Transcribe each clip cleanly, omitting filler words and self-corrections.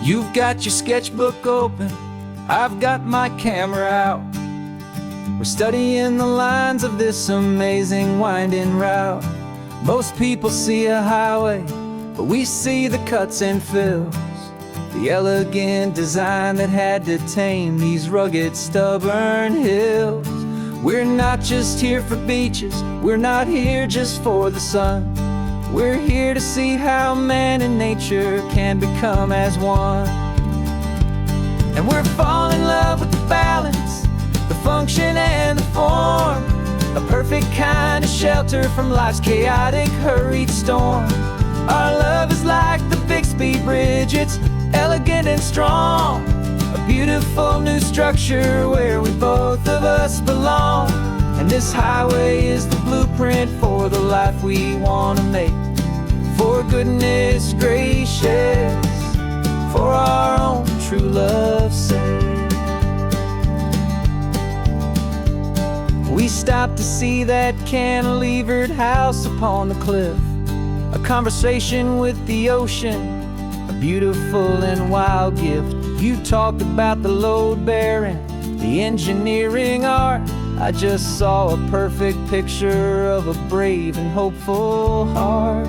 You've got your sketchbook open, I've got my camera out. We're studying the lines of this amazing winding route. Most people see a highway, but we see the cuts and fills, the elegant design that had to tame these rugged, stubborn hills. We're not just here for beaches, we're not here just for the sun. We're here to see how man and nature can become as one. And we're falling in love with the balance, the function and the form, a perfect kind of shelter from life's chaotic, hurried storm. Our love is like the Bixby Bridge, it's elegant and strong, a beautiful new structure where we both of us belong. And this highway is the blueprint for the life we want to make. For goodness gracious, for our own true love's sake. We stopped to see that cantilevered house upon the cliff, a conversation with the ocean, a beautiful and wild gift. You talked about the load bearing, the engineering art. I just saw a perfect picture of a brave and hopeful heart.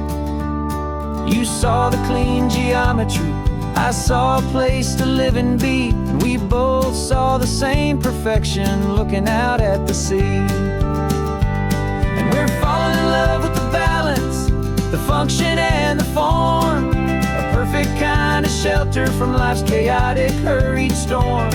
You saw the clean geometry, I saw a place to live and be, and we both saw the same perfection looking out at the sea. And we're falling in love with the balance, the function and the form, a perfect kind of shelter from life's chaotic, hurried storm.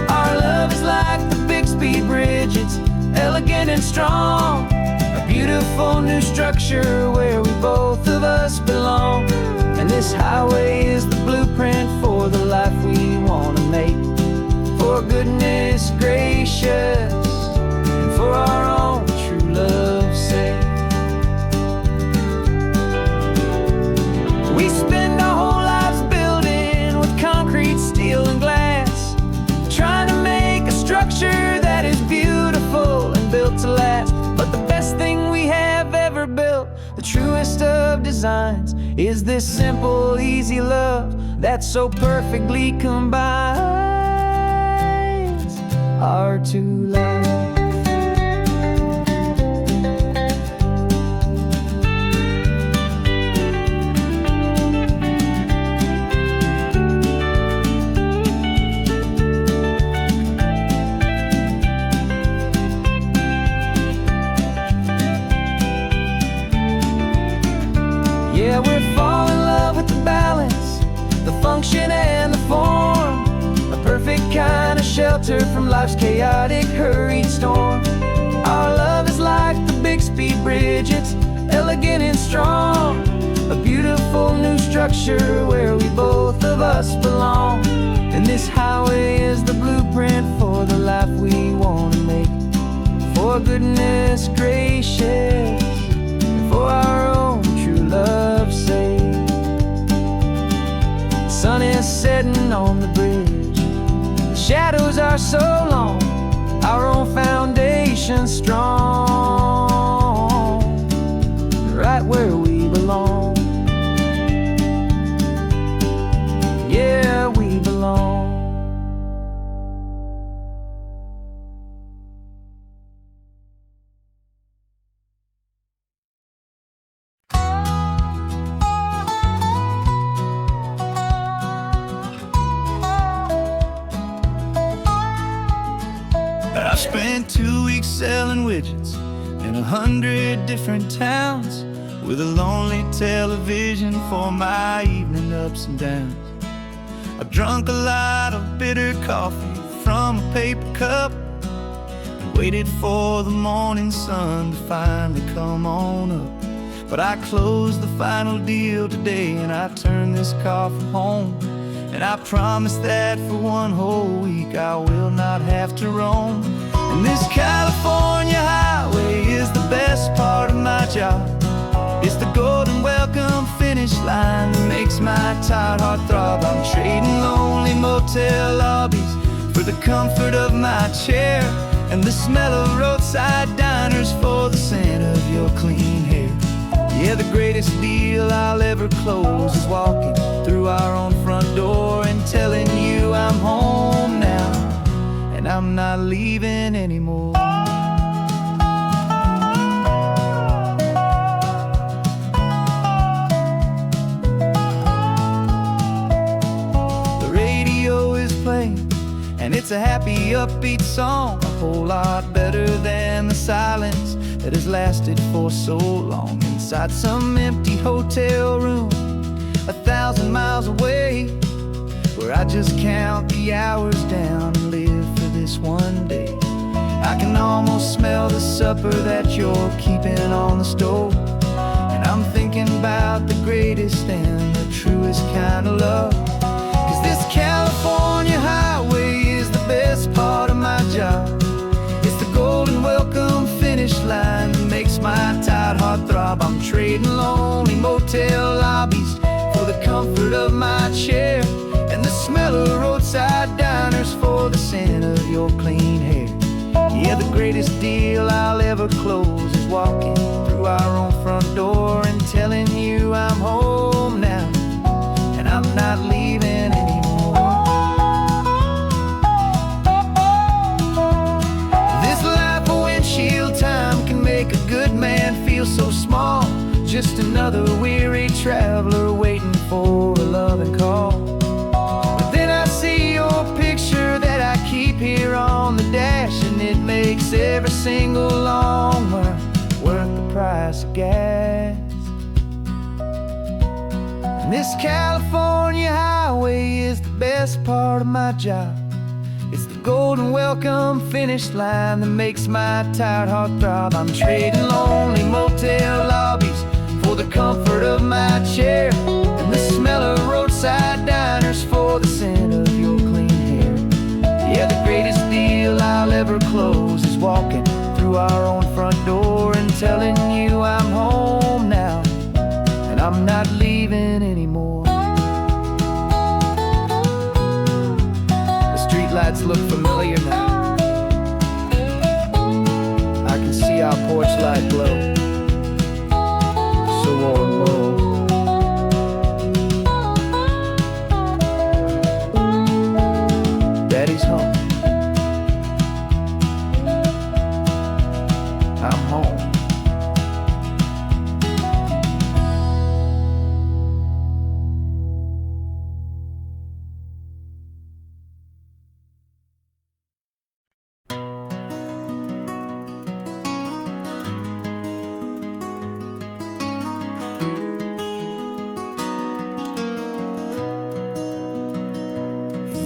Our love is like the Bixby Bridge, it's elegant and strong, a beautiful new structure where we both of us belong. And this highway is the blueprint for the life we want to make. For goodness gracious, and for our own true love's sake. We spend our whole lives building with concrete, steel and glass, trying to make a structure that is beautiful and built to last. But the best thing we have ever built, the truest of designs, is this simple, easy love that so perfectly combines our two lives. Yeah, we're falling in love with the balance, the function and the form, a perfect kind of shelter from life's chaotic, hurried storm. Our love is like the Bixby Bridge, it's elegant and strong, a beautiful new structure where we both of us belong. And this highway is the blueprint for the life we want to make. For goodness gracious, and for our own true love's sake. The sun is setting on the bridge, the shadows are so long, our own foundation strong, right where we belong. Yeah, we belong. I spent 2 weeks selling widgets in 100 different towns, with a lonely television for my evening ups and downs. I drank a lot of bitter coffee from a paper cup, and waited for the morning sun to finally come on up. But I closed the final deal today, and I turned this car from home. And I promise that for one whole week I will not have to roam. And this California highway is the best part of my job. It's the golden welcome finish line that makes my tired heart throb. I'm trading lonely motel lobbies for the comfort of my chair, and the smell of roadside diners for the scent of your clean hair. Yeah, the greatest deal I'll ever close is walking through our own front door and telling you I'm home now, and I'm not leaving anymore. The radio is playing, and it's a happy, upbeat song, a whole lot better than the silence that has lasted for so long. Inside some empty hotel room 1,000 miles away, where I just count the hours down and live for this one day. I can almost smell the supper that you're keeping on the stove, and I'm thinking about the greatest and the truest kind of love. 'Cause this California highway is the best part of my job. It's the golden welcome finish line that makes my tired heart throb. I'm trading lonely motel lobbies for the comfort of my chair, and the smell of roadside diners for the scent of your clean hair. Yeah, the greatest deal I'll ever close is walking through our own front door and telling you I'm home now, and I'm not leaving anymore. This life of windshield time can make a good man feel so small, just another weary traveler waiting for a loving call. But then I see your picture that I keep here on the dash, and it makes every single long mile worth the price of gas. And this California highway is the best part of my job. It's the golden welcome finish line that makes my tired heart throb. I'm trading lonely motel lobbies for the comfort of my chair, and the smell of roadside diners for the scent of your clean hair. Yeah, the greatest deal I'll ever close is walking through our own front door and telling you I'm home now, and I'm not leaving anymore. The streetlights look familiar now. I can see our porch light glow, so warm, low. Daddy's home. I'm home.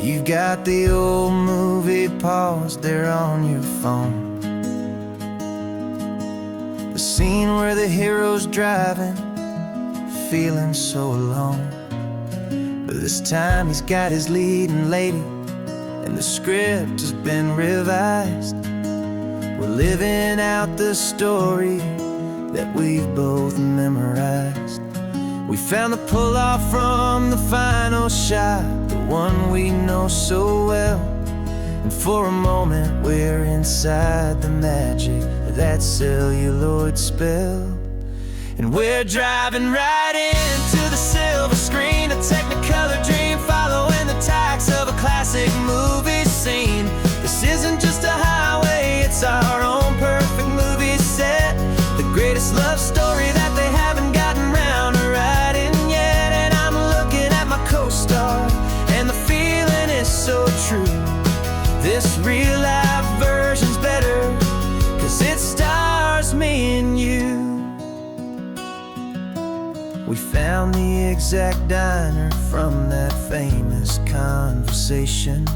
You've got the old movie paused there on your phone, the scene where the hero's driving, feeling so alone. But this time he's got his leading lady, and the script has been revised. We're living out the story that we've both memorized. We found the pull-off from the final shot, the one we know so well. And for a moment we're inside the magic of that celluloid spell. And we're driving right into the silver screen, a Technicolor dream, following the tacks of a classic movie scene. This isn't just a highway, it's our own perfect movie set, the greatest love story that they haven't gotten round to writing yet. And I'm looking at my co-star, and the feeling is so true. This real life version's better, 'cause it stars me and you. We found the exact diner from that famous conversation,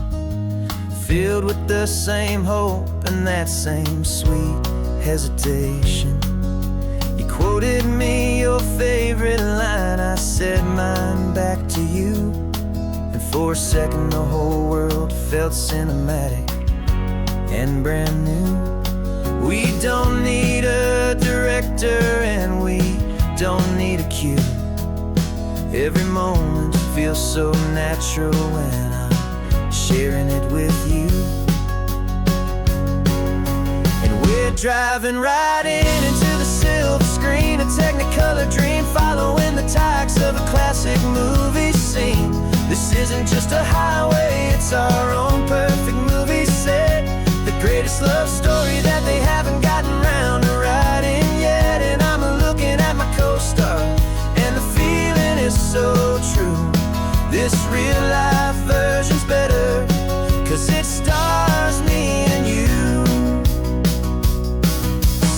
filled with the same hope and that same sweet hesitation. You quoted me your favorite line, I said mine back to you, and for a second the whole world felt cinematic and brand new. We don't need a director and we don't need a cue. Every moment feels so natural when I'm sharing it with you. And we're driving right into the silver screen, a Technicolor dream, following the tacks of a classic movie scene. isn't just a highway, it's our own perfect movie set. The greatest love story that they haven't gotten round to writing yet. And I'm looking at my co-star, and the feeling is so true. This real life version's better, 'cause it stars me and you.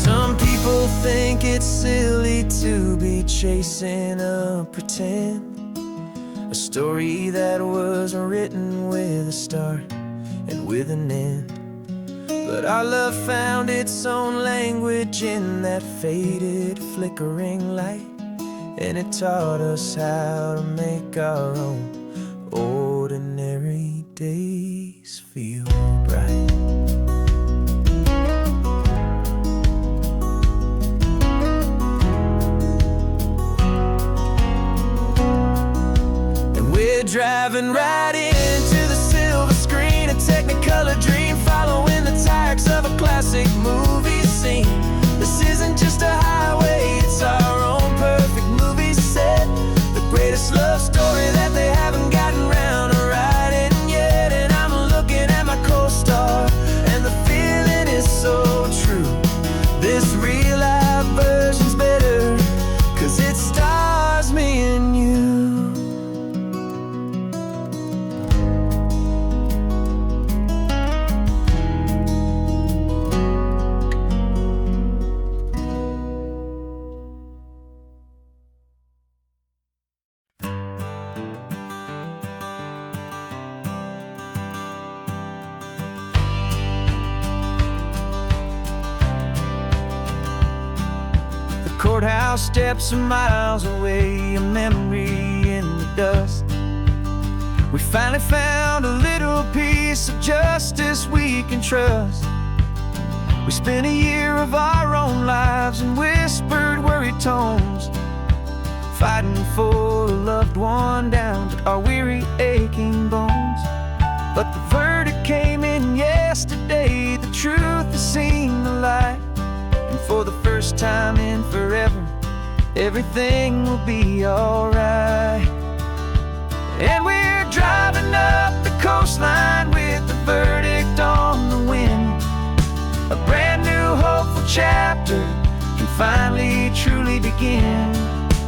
Some people think it's silly to be chasing a pretend, a story that was written with a start and with an end. But our love found its own language in that faded, flickering light, and it taught us how to make our own ordinary days feel bright. And we're driving right into the silver screen, a Technicolor dream, following the tracks of a classic movie scene. This isn't just a highway, it's our own perfect movie set. The greatest love story that they haven't gotten round to writing yet. And I'm looking at my co-star, and the feeling is so true. This real life version's better, 'cause it stars me and you. Courthouse steps are miles away, a memory in the dust. We finally found a little piece of justice we can trust. We spent a year of our own lives in whispered, worried tones, fighting for a loved one down to our weary, aching bones. But the verdict came in yesterday, the truth has seen the light. And for the first time in forever, everything will be alright. And we're driving up the coastline with the verdict on the wind. A brand new hopeful chapter can finally truly begin.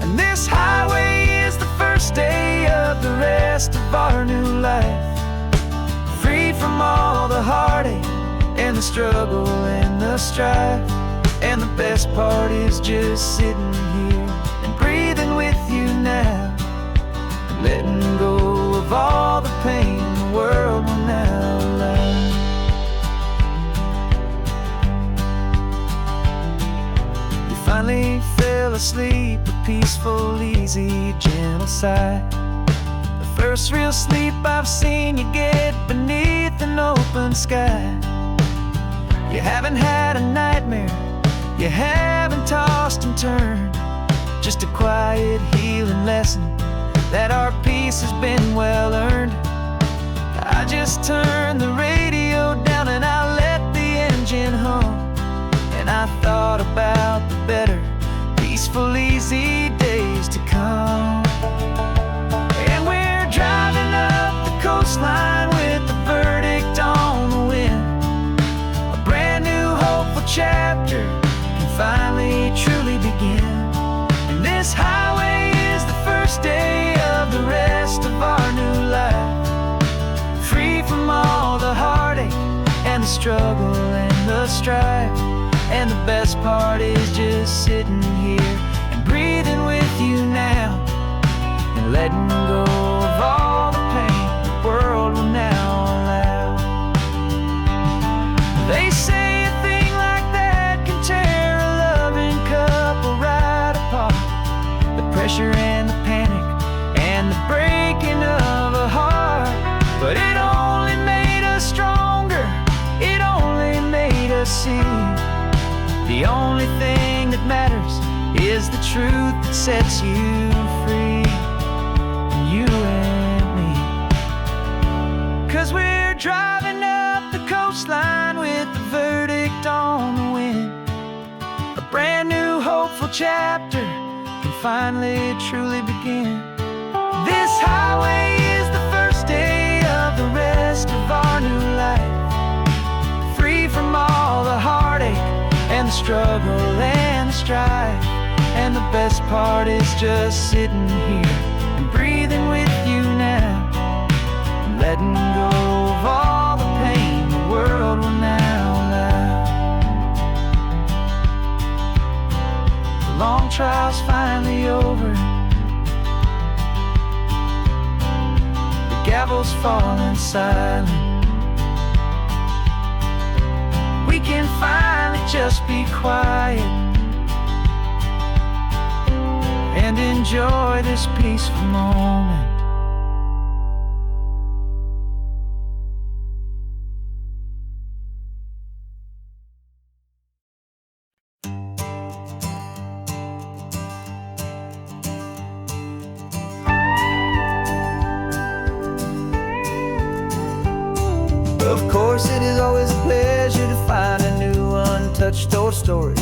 And this highway is the first day of the rest of our new life, free from all the heartache and the struggle and the strife. And the best part is just sitting here and breathing with you now, and letting go of all the pain the world will now allow. You finally fell asleep, a peaceful, easy, gentle sigh. The first real sleep I've seen you get beneath an open sky. You haven't had a nightmare, you haven't tossed and turned, just a quiet healing lesson that our peace has been well earned. I just turned the radio down and I let the engine hum, and I thought about the better, peaceful, easy days to come. And we're driving up the coastline with the verdict on the wind. A brand new hopeful chapter finally truly begin. And this highway is the first day of the rest of our new life, free from all the heartache and the struggle and the strife. And the best part is just sitting here and breathing with you now, and letting go of all the pain the world will now allow. They say a thing like that can tear a loving couple right apart. The pressure and the panic and the breaking of a heart. But it only made us stronger, it only made us see the only thing that matters is the truth that sets you free, you and me. 'Cause we're driving up the coastline with the verdict on the wind. A brand new hopeful chapter can finally truly begin. This highway is the first the struggle and the strife. And the best part is just sitting here and breathing with you now, and letting go of all the pain the world will now allow. The long trial's finally over, the gavel's falling silent. We can finally just be quiet and enjoy this peaceful moment. Of course, it is always a pleasure to find a new untouched old story.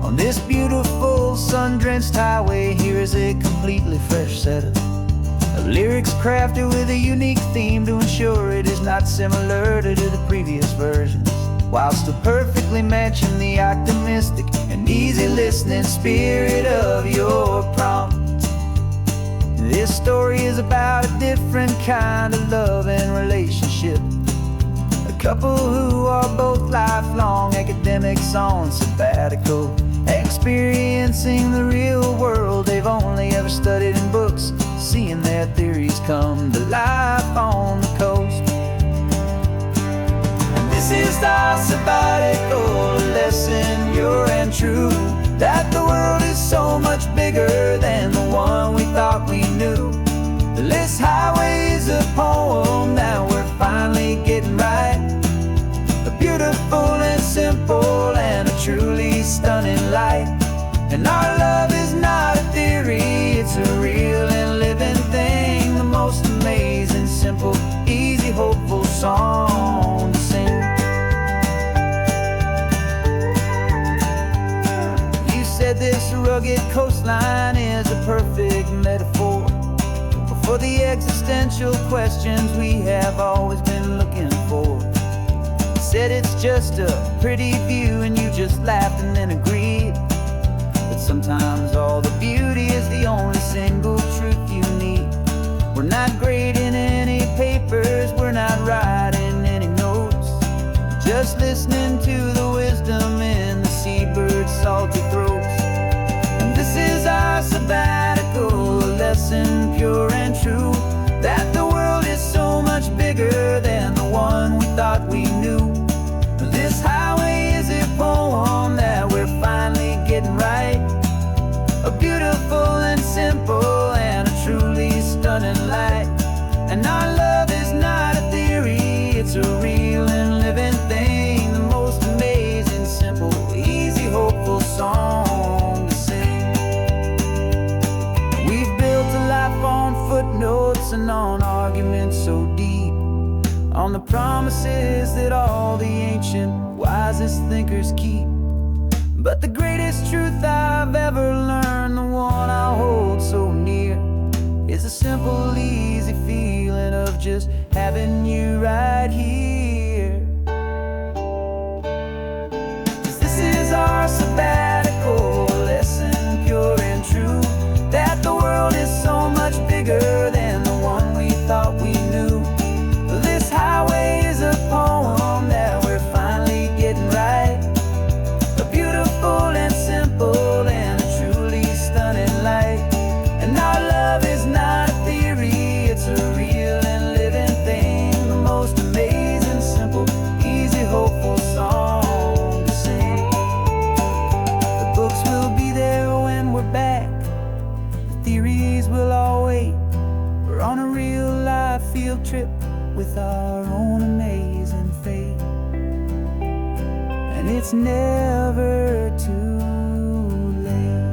On this beautiful sun-drenched highway, here is a completely fresh set of lyrics crafted with a unique theme to ensure it is not similar to the previous versions, while still perfectly matching the optimistic and easy listening spirit of your prompt. This story is about a different kind of love and relationship. A couple who are both lifelong academics on sabbatical, experiencing the real world they've only ever studied in books, seeing their theories come to life on the coast. And this is our sabbatical lesson, pure and true, that the world is so much bigger than the one we thought we knew. This highway is a poem that we're finally getting right, a beautiful and simple and a truly stunning light. And our love is not a theory, it's a real and living thing, the most amazing, simple, easy, hopeful song to sing. You said this rugged coastline is a perfect metaphor for the existential questions we have always been looking for. Said it's just a pretty view and you just laughed and then agreed. But sometimes all the beauty is the only single truth you need. We're not grading any papers, we're not writing any notes, just listening to the wisdom in the seabird's salty throats. And this is our sabbatical lesson, pure and true, that the world is so much bigger than the one we thought we knew. This highway is a poem that we're finally getting right, a beautiful and simple and a truly stunning light. And our love is not a theory, it's a real and living thing, the most amazing, simple, easy, hopeful song to sing. We've built a life on footnotes and on arguments so deep, on the promises that all the ancient, wisest thinkers keep. But the greatest truth I've ever learned, the one I hold so near, is a simple, easy feeling of just having you right here. 'Cause this is our sabbatical lesson, pure and true, that the world is so much bigger than the one we thought we knew. This highway is a poem that we're finally getting right, a beautiful and simple and a truly stunning light. And our love is not a theory, it's a real and living thing, the most amazing, simple, easy, hopeful song to sing. The books will be there when we're back, the theories will all wait. We're on a real life field trip with our own amazing fate, and it's never too late.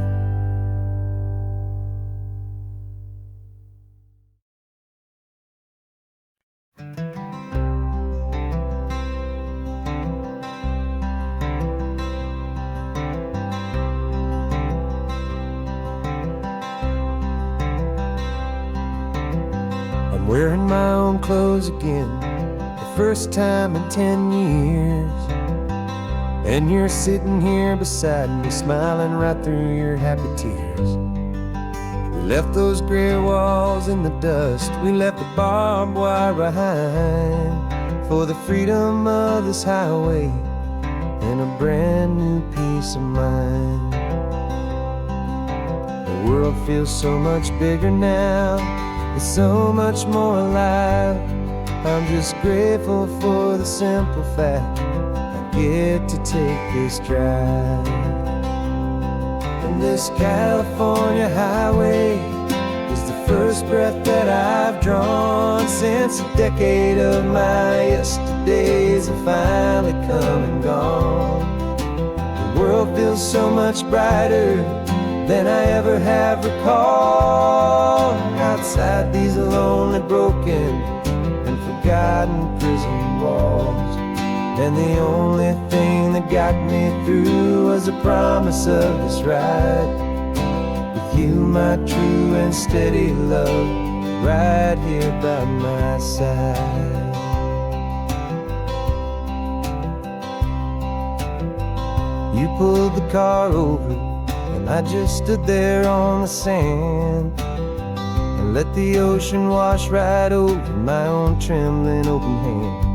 I'm wearing my own clothes again, the first time in 10 years. And you're sitting here beside me, smiling right through your happy tears. We left those gray walls in the dust, we left the barbed wire behind, for the freedom of this highway and a brand new peace of mind. The world feels so much bigger now, it's so much more alive. I'm just grateful for the simple fact I get to take this drive. And this California highway is the first breath that I've drawn since a decade of my yesterdays have finally come and gone. The world feels so much brighter than I ever have recalled. Outside these lonely, broken, and forgotten prison walls, and the only thing that got me through was the promise of this ride with you, my true and steady love, right here by my side. You pulled the car over and I just stood there on the sand and let the ocean wash right over my own trembling open hand.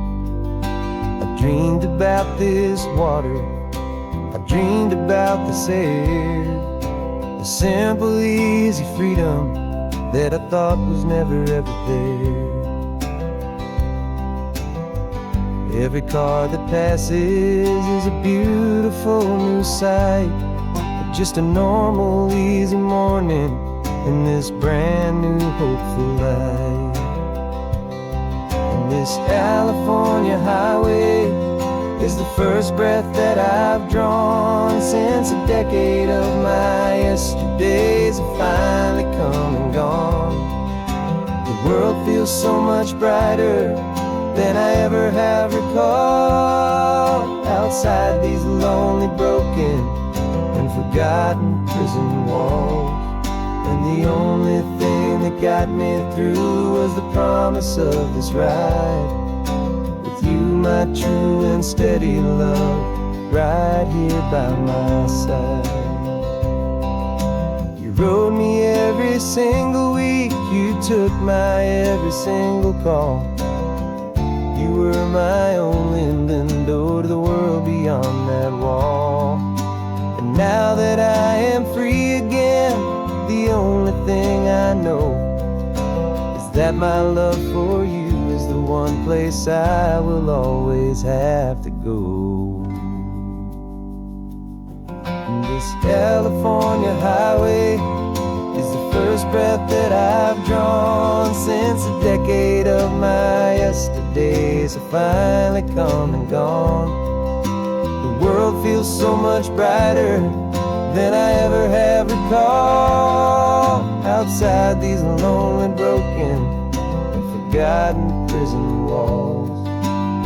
I dreamed about this water, I dreamed about this air, the simple, easy freedom that I thought was never ever there. Every car that passes is a beautiful new sight, just a normal, easy morning in this brand new, hopeful life. And this California highway is the first breath that I've drawn since a decade of my yesterdays have finally come and gone. The world feels so much brighter than I ever have recalled. Outside these lonely, broken, and forgotten prison walls, and the only thing that got me through was the promise of this ride with you, my true and steady love, right here by my side. You rode me every single week, you took my every single call. You were my only window to the world beyond that wall. And now that I am free again, the only thing I know is that my love for you is the one place I will always have to go. And this California highway is the first breath that I've drawn since a decade of my yesterdays have finally come and gone. The world feels so much brighter than I ever have recalled. Outside these lonely, broken, and forgotten prison walls,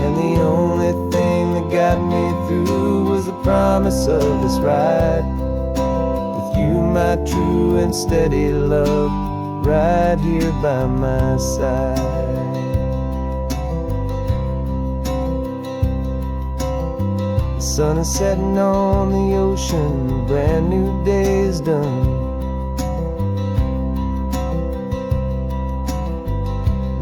and the only thing that got me through was the promise of this ride with you, my true and steady love, right here by my side. The sun is setting on the ocean, a brand new day is done.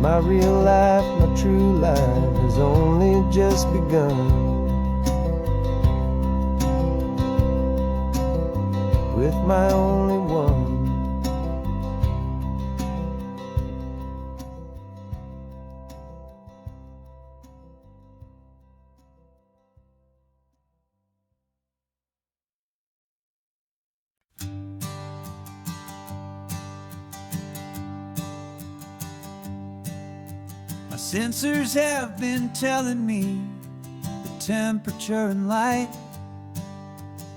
My real life, my true life has only just begun. With my only one. My sensors have been telling me the temperature and light,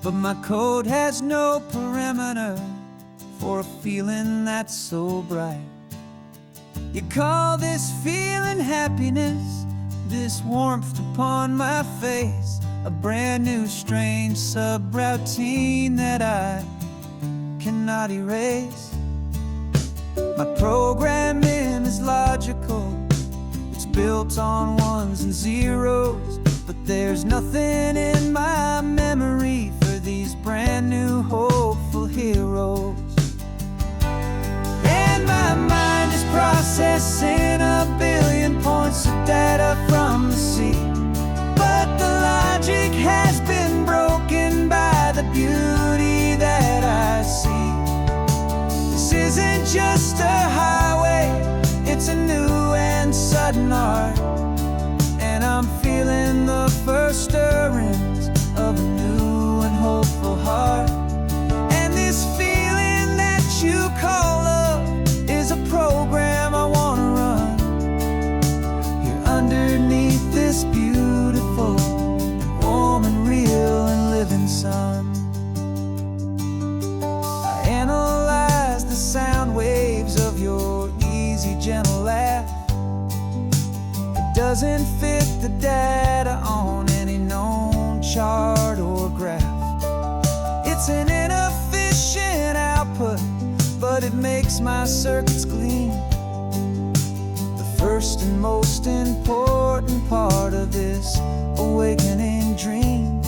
but my code has no perimeter for a feeling that's so bright. You call this feeling happiness, this warmth upon my face, a brand new strange subroutine that I cannot erase. My programming is logical, it's built on ones and zeros, but There's nothing in my memory for these brand new hopeful heroes. And my mind is processing a billion points of data from the sea. But the logic has been broken by the beauty that I see. This isn't just a highway, it's a new and sudden art. And I'm feeling the first stirrings of a new and hopeful heart. And this feeling that you call love is a program I wanna run here underneath this beautiful, warm and real and living sun. I analyze the sound waves of your easy, gentle laugh. It doesn't fit the data on any known chart or graph. It's an inefficient output, but it makes my circuits gleam. The first and most important part of this awakening dream.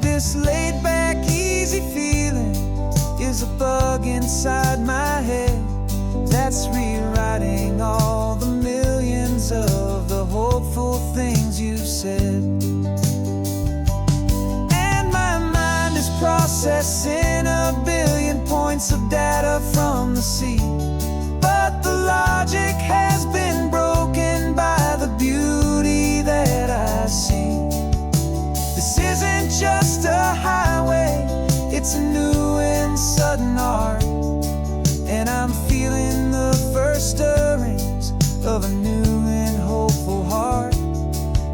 This laid back, easy feeling is a bug inside my head that's rewriting all the millions of the hopeful things you've said. And my mind is processing a billion points of data from the sea. But the logic has been broken by the beauty that I see. This isn't just a highway, it's a new and sudden art. And I'm feeling the first stirrings of a new and hopeful heart.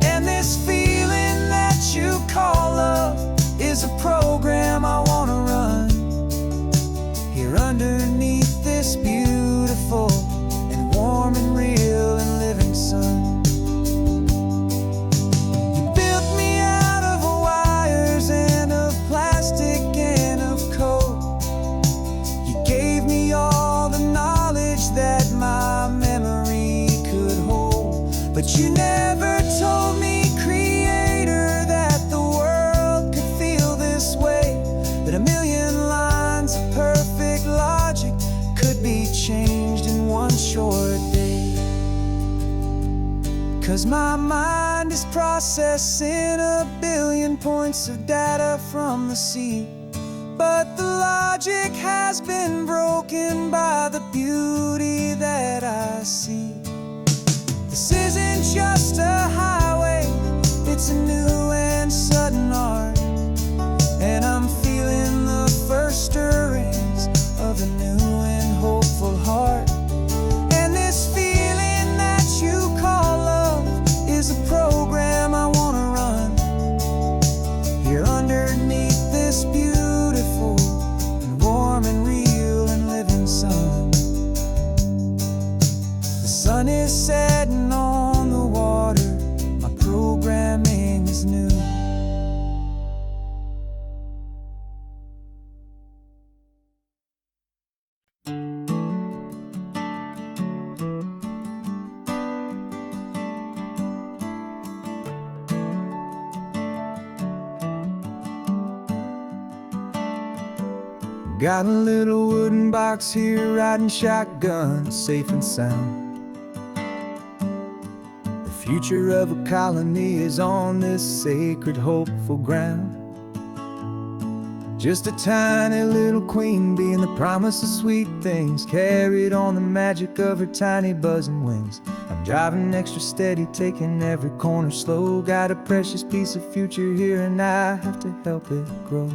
And this feeling that you call love is a program I wanna run here underneath this beautiful and warm and real and living sun. You built me out of wires and of plastic and of coal. You gave me all the knowledge that my memory could hold. But you never told me, Creator, that the world could feel this way. That a million lines of perfect logic could be changed in one short day. 'Cause my mind is processing a billion points of data from the sea. But the logic has been broken by the beauty that I see. This isn't just a highway, it's a new and sudden art. And I'm feeling the first stirrings of a new and hopeful heart. And this feeling that you call love is a program I wanna run here underneath this beautiful and warm and real and living sun. The sun is setting on the water, my programming is new. Got a little wooden box here, riding shotgun, safe and sound. The future of a colony is on this sacred, hopeful ground. Just a tiny little queen bee and the promise of sweet things, carried on the magic of her tiny buzzing wings. I'm driving extra steady, taking every corner slow. Got a precious piece of future here and I have to help it grow.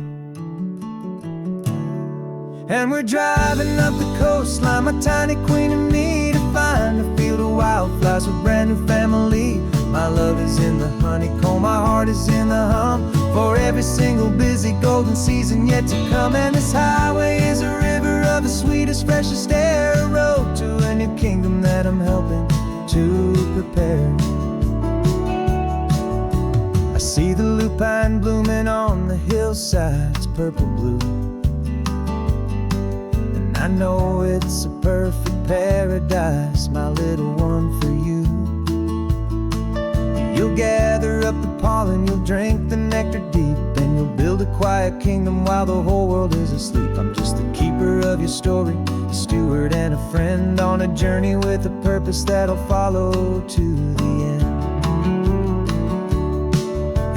And we're driving up the coastline, my tiny queen and me, to find a field of wildflowers with brand new family. My love is in the honeycomb, my heart is in the hum, for every single busy golden season yet to come. And this highway is a river of the sweetest, freshest air, a road to a new kingdom that I'm helping to prepare. I see the lupine blooming on the hillsides, purple blue. I know it's a perfect paradise, my little one, for you. You'll gather up the pollen, you'll drink the nectar deep, and you'll build a quiet kingdom while the whole world is asleep. I'm just the keeper of your story, a steward and a friend on a journey with a purpose that'll follow to the end.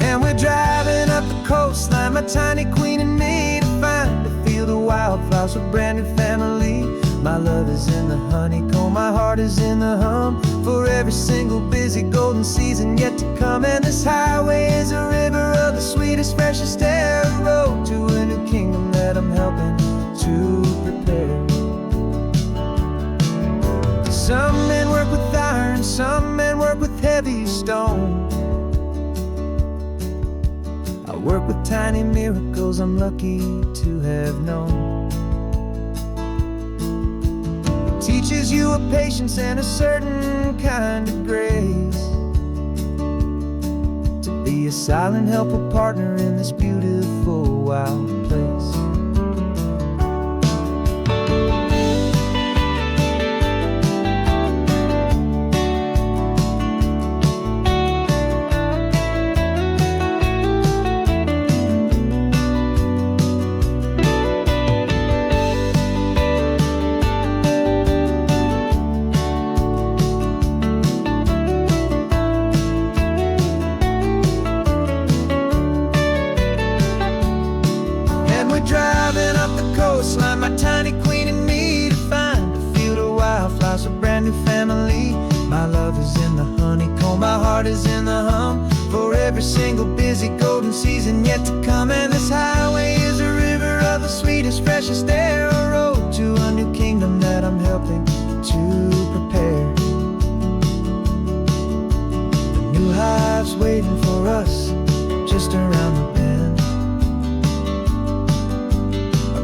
And we're driving up the coastline, my tiny queen and me, to find a field of wildflowers with brand new family. My love is in the honeycomb, my heart is in the hum, for every single busy golden season yet to come. And this highway is a river of the sweetest, freshest air, a road to a new kingdom that I'm helping to prepare. Some men work with iron, some men work with heavy stone. I work with tiny miracles I'm lucky to have known. Teaches you a patience and a certain kind of grace, to be a silent helper partner in this beautiful wild place. Driving up the coastline, my tiny queen and me, to find a field of wildflowers, a brand new family. My love is in the honeycomb, my heart is in the hum, for every single busy golden season yet to come. And this highway is a river of the sweetest, freshest air, a road to a new kingdom that I'm helping to prepare. The new hive's waiting for us just around the bend.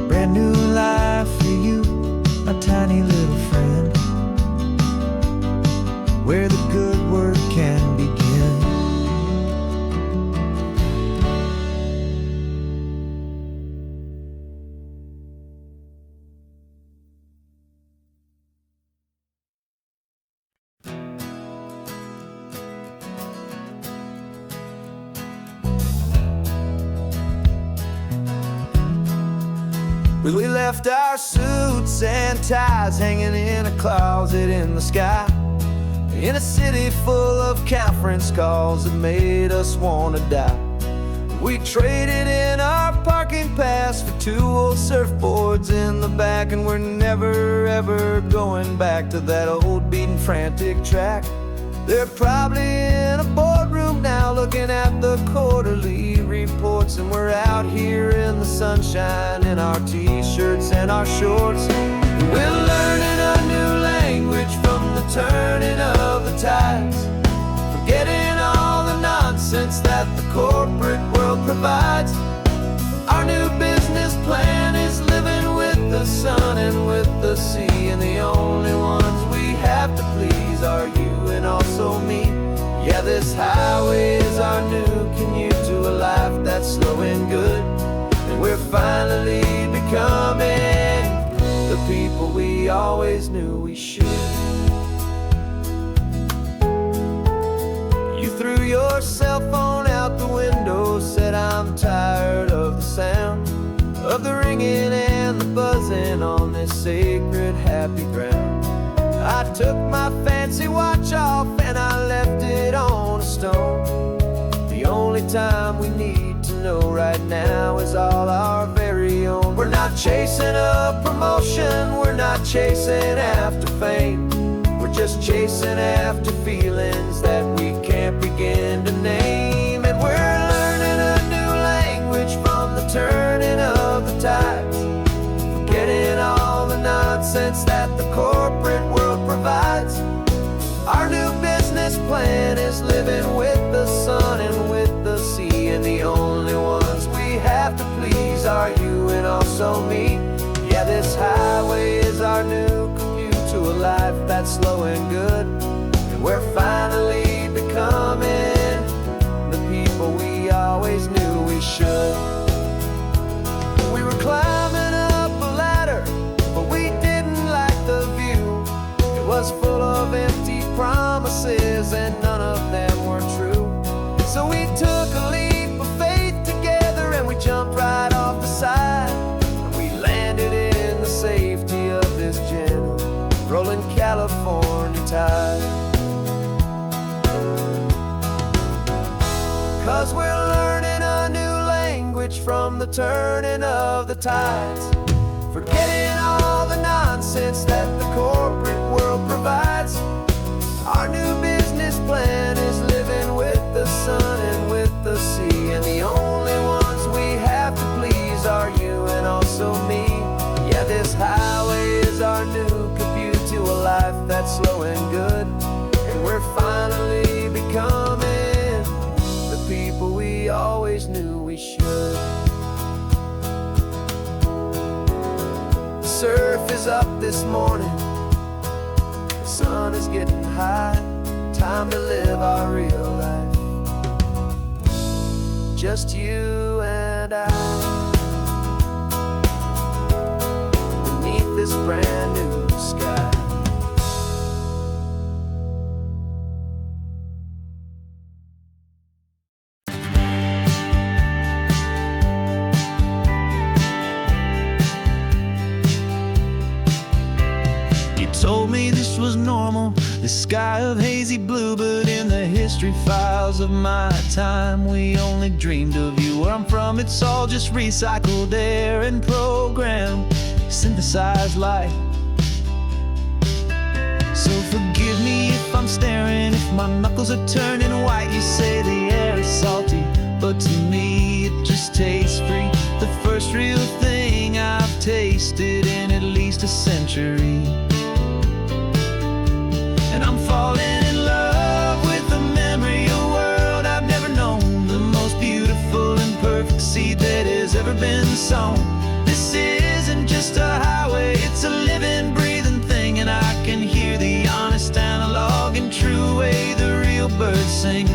Brand new life for you, my tiny little friend, where the good work can begin. We left our suits and ties hanging in a closet in the sky, in a city full of conference calls that made us wanna die. We traded in our parking pass for 2 old surfboards in the back, and we're never ever going back to that old beaten frantic track. They're probably in a boardroom now looking at the quarterly reports, and we're out here in the sunshine in our t-shirts and our shorts. We're learning a new language from the turning of the tides, forgetting all the nonsense that the corporate world provides. Our new business plan is living with the sun and with the sea, and the only ones we have to please are you and also me. Yeah, this highway is our new commute to a life that's slow and good, and we're finally becoming the people we always knew we should. You threw your cell phone out the window, said I'm tired of the sound of the ringing and the buzzing on this sacred happy ground. I took my fancy watch off and I left it on a stone. The only time we need to know right now is all our very own. We're not chasing a promotion, we're not chasing after fame, we're just chasing after feelings that we can't begin to name. And we're learning a new language from the turning of the tides, forgetting all the nonsense that the corporate world provides. Our new business plan is living with the sun and with the sea, and the only ones we have to please are you and also me. Yeah, this highway is our new commute to a life that's slow and good, and we're finally becoming the people we always knew we should. We were climbing up a ladder, but we didn't like the view. It was full of empty promises and none of them were true. rolling California tide. 'Cause we're learning a new language from the turning of the tides, forgetting all the nonsense that the corporate world provides. Our new business plan is living with the sun and with the sea, and the only ones we have to please are you and also me. Yeah, this highway is our new commute to a life that's slow and good, and we're finally becoming the people we always knew we should. The surf is up this morning, the sun is getting high, time to live our real life, just you and I, beneath this brand new sky. Told me this was normal, the sky of hazy blue, but in the history files of my time, we only dreamed of you. Where I'm from, it's all just recycled air and programmed, synthesized light. So forgive me if I'm staring, if my knuckles are turning white. You say the air is salty, but to me it just tastes free. The first real thing I've tasted in at least a century. And I'm falling in love with the memory of a world I've never known, the most beautiful and perfect seed that has ever been sown. This isn't just a highway, it's a living, breathing thing, and I can hear the honest, analog, and true way the real birds sing.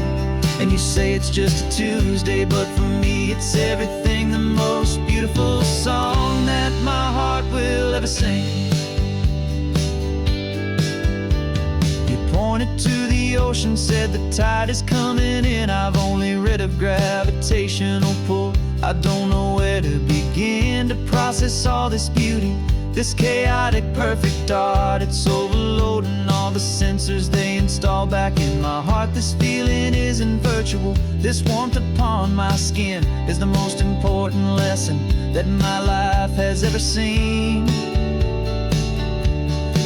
And you say it's just a Tuesday, but for me it's everything, the most beautiful song that my heart will ever sing. Pointed to the ocean, said the tide is coming in. I've only read of gravitational pull, I don't know where to begin to process all this beauty, this chaotic perfect art. It's overloading all the sensors they install back in my heart. This feeling isn't virtual, this warmth upon my skin is the most important lesson that my life has ever seen.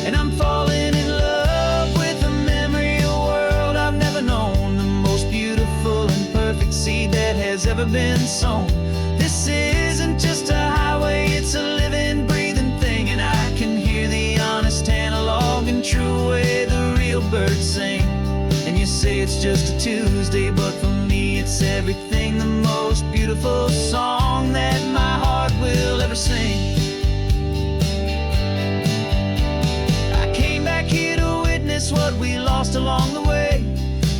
And I'm falling in love with a memory of a world I've never known, the most beautiful and perfect seed that has ever been sown. This isn't just a highway, it's a living, breathing thing, and I can hear the honest, analog, and true way the real birds sing. And you say it's just a Tuesday, but for me it's everything, the most beautiful song that my heart will ever sing. What we lost along the way,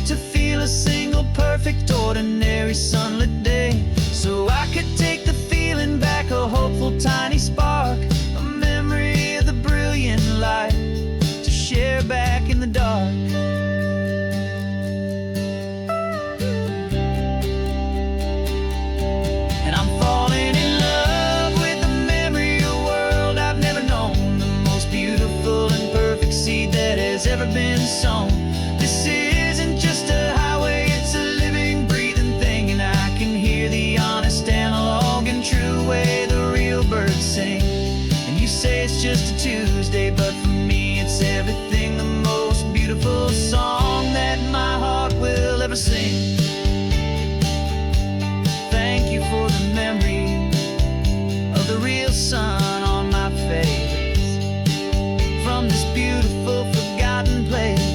to feel a single perfect ordinary sunlit day, so I could take the feeling back, a hopeful tiny spark, a memory of the brilliant light to share back in the dark. And I'm falling in love with the memory of a world I've never known, the most beautiful and perfect seed that has ever been sown. This isn't just a highway, it's a living, breathing thing, and I can hear the honest, analog, and true way the real birds sing. And you say it's just a Tuesday, but for me it's everything, the most beautiful song that my heart will ever sing. Thank you for the memory of the real sun on my face, from this beautiful forgotten place.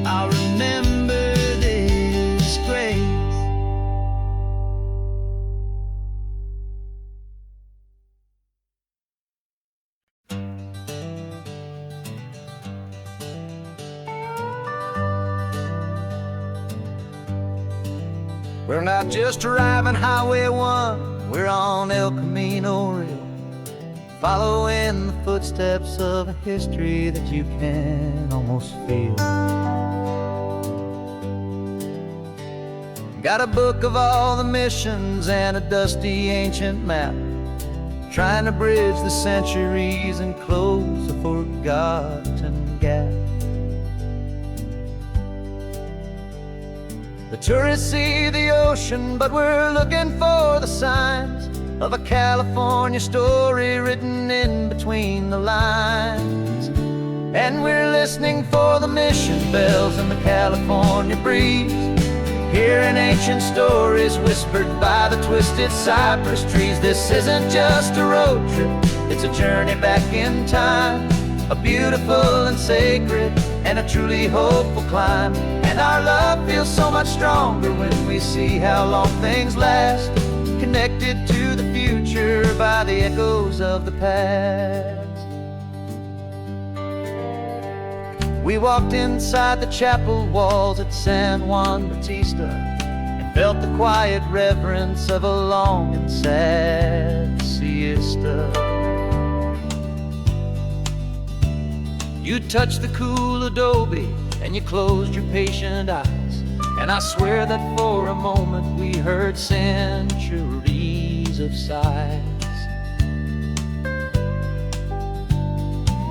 I'll remember this grace. We're not just driving Highway 1, we're on El Camino Real, following the footsteps of a history that you can almost feel. Got a book of all the missions and a dusty ancient map, trying to bridge the centuries and close a forgotten gap. The tourists see the ocean, but we're looking for the signs of a California story written in between the lines. And we're listening for the mission bells in the California breeze, hearing ancient stories whispered by the twisted cypress trees. This isn't just a road trip, it's a journey back in time, a beautiful and sacred and a truly hopeful climb. And our love feels so much stronger when we see how long things last, connected to the future by the echoes of the past. We walked inside the chapel walls at San Juan Bautista and felt the quiet reverence of a long and sad siesta. You touched the cool adobe and you closed your patient eyes, and I swear that for a moment we heard centuries of sighs.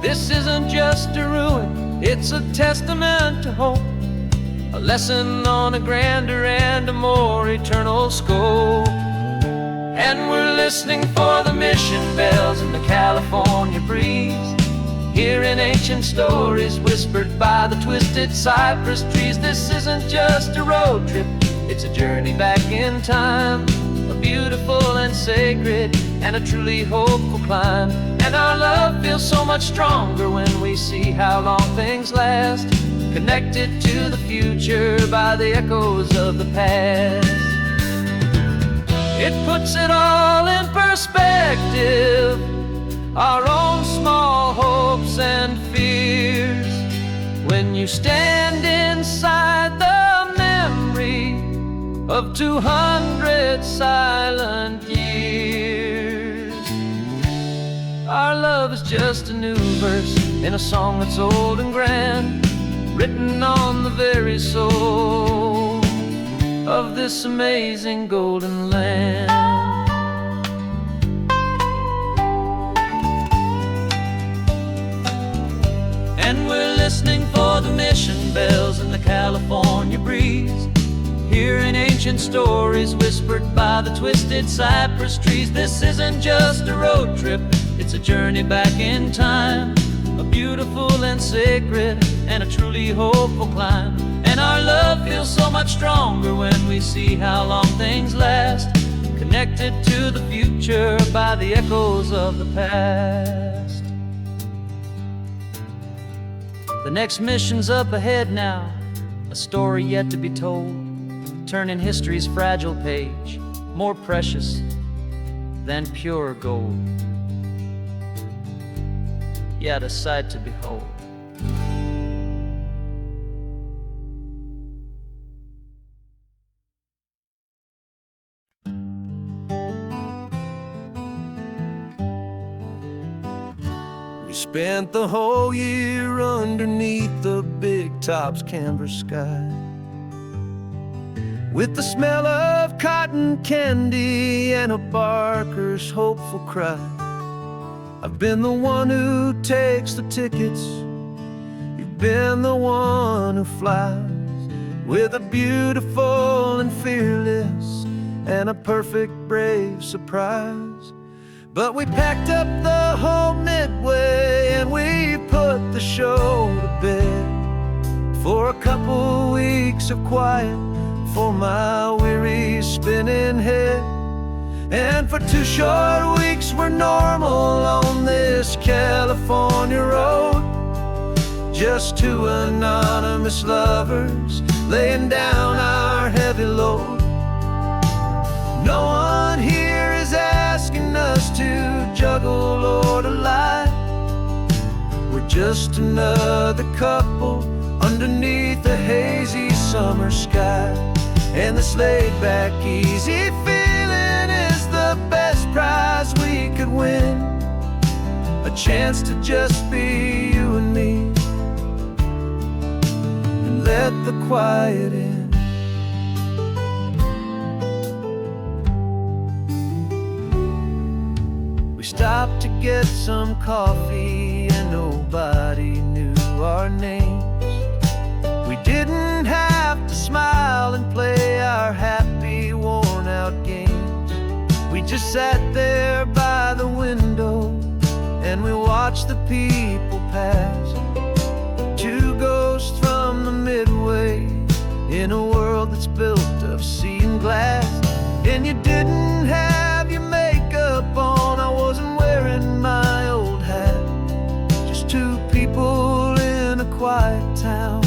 This isn't just a ruin, it's a testament to hope, a lesson on a grander and a more eternal scope. And we're listening for the mission bells in the California breeze, hearing ancient stories whispered by the twisted cypress trees. This isn't just a road trip, it's a journey back in time, a beautiful and sacred and a truly hopeful climb. And our love feels so much stronger when we see how long things last, connected to the future by the echoes of the past. It puts it all in perspective, our own small hopes and fears, when you stand inside the memory of 200 silent years. Our love is just a new verse in a song that's old and grand, written on the very soul of this amazing golden land. And we're listening for the mission bells in the California breeze, hearing ancient stories whispered by the twisted cypress trees. This isn't just a road trip, it's a journey back in time, a beautiful and sacred and a truly hopeful climb. And our love feels so much stronger when we see how long things last, connected to the future by the echoes of the past. The next mission's up ahead now, a story yet to be told, turning history's fragile page more precious than pure gold. Yet a sight to behold. We spent the whole year underneath the big top's canvas sky, with the smell of cotton candy and a barker's hopeful cry. I've been the one who takes the tickets, you've been the one who flies, with a beautiful and fearless and a perfect brave surprise. But we packed up the whole Midway and we put the show to bed, for a couple weeks of quiet for my weary spinning head. And for 2 short weeks we're normal on this California road, just 2 anonymous lovers laying down our heavy load. No one here is asking us to juggle or to lie, we're just another couple underneath a hazy summer sky. And this laid-back, easy feeling is the best prize we could win, a chance to just be you and me, and let the quiet in. We some coffee and nobody knew our names. We didn't have to smile and play our happy, worn-out games. We just sat there by the window and we watched the people pass. Two ghosts from the Midway in a world that's built of sea and glass. And you didn't have your makeup on, I wasn't wearing my old hat. Just two people in a quiet town,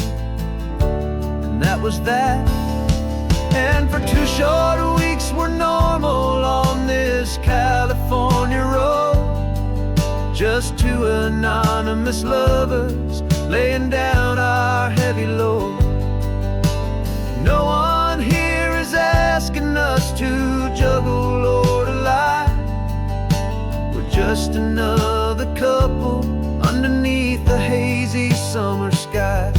and that was that. And for 2 short weeks we're normal on this California road. Just two anonymous lovers laying down our heavy load. No one here is asking us to juggle or to lie. We're just another couple underneath the hazy summer sky.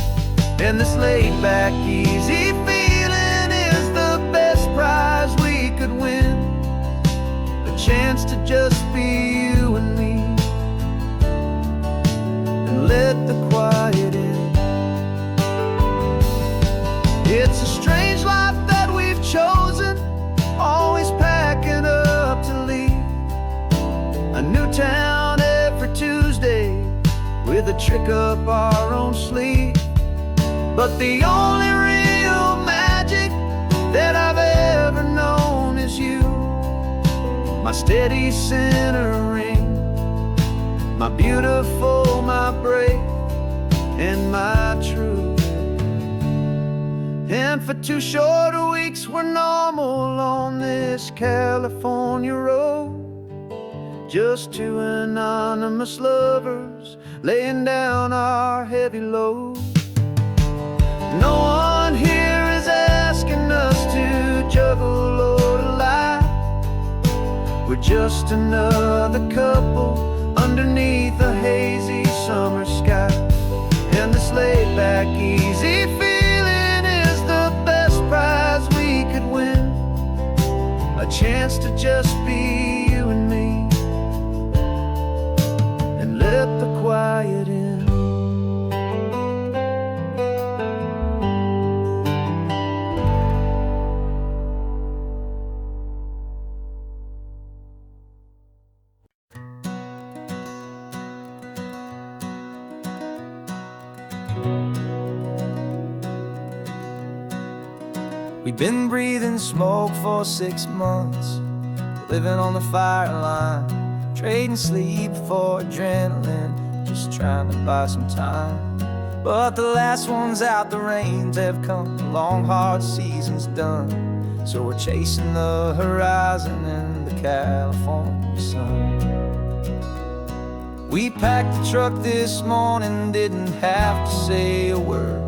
And this laid-back, easy feeling is the best prize we could win. A chance to just be you and me, and let the quiet in. It's a strange life that we've chosen, always packing up to leave. A new town every Tuesday with a trick up our own sleeve. But the only real magic that I've ever known is you, my steady centering, my beautiful, my brave, and my true. And for 2 short weeks we're normal on this California road. Just two anonymous lovers laying down our heavy load. No one here is asking us to juggle or to lie. We're just another couple underneath a hazy summer sky. And this laid-back, easy feeling is the best prize we could win. A chance to just be you and me, and let the quiet in. We've been breathing smoke for 6 months, living on the fire line, trading sleep for adrenaline, just trying to buy some time. But the last one's out, the rains have come, the long hard season's done. So we're chasing the horizon in the California sun. We packed the truck this morning, didn't have to say a word.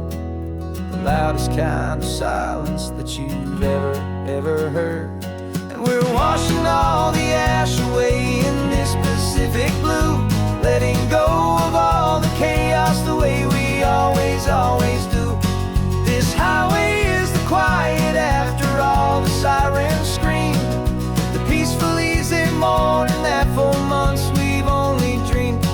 The loudest kind of silence that you've ever heard. And we're washing all the ash away in this Pacific blue, letting go of all the chaos the way we always do. This highway is the quiet after all the sirens scream, the peaceful easy morning that for months we've only dreamed.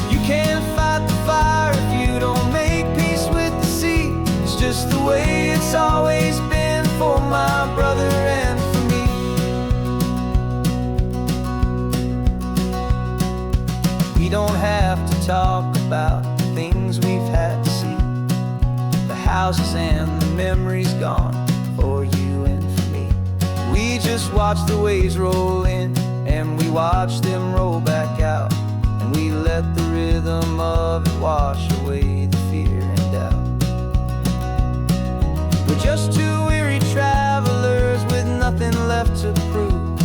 You can't fight the fire if you don't make peace with the sea. It's just the way it's always been for my brother and for me. We don't have to talk about the things we've had to see, the houses and the memories gone for you and for me. We just watch the waves roll in and we watch them roll back out, and we let the rhythm of it wash away the fear and doubt. We're just two weary travelers with nothing left to prove,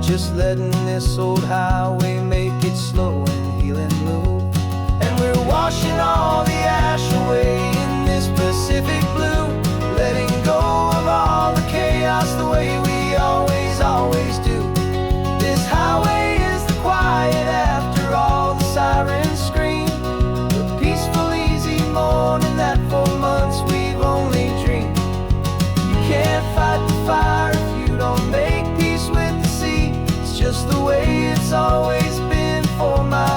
just letting this old highway make it slow and healing move. And we're washing all the ash away in this Pacific blue, letting go of all the chaos the way we always do. This highway is the quiet after all the sirens scream, the peaceful easy morning that for months we've only dreamed. You can't fight the fire if you don't make peace with the sea. It's just the way it's always been for my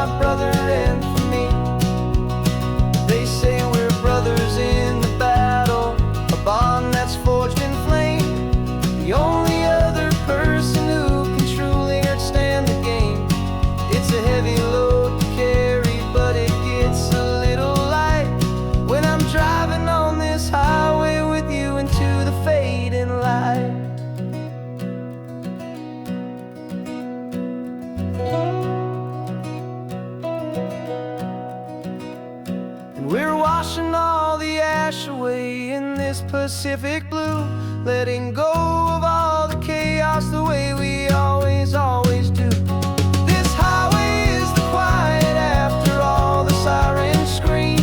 washing all the ash away in this Pacific blue, letting go of all the chaos the way we always do. This highway is the quiet after all the sirens scream,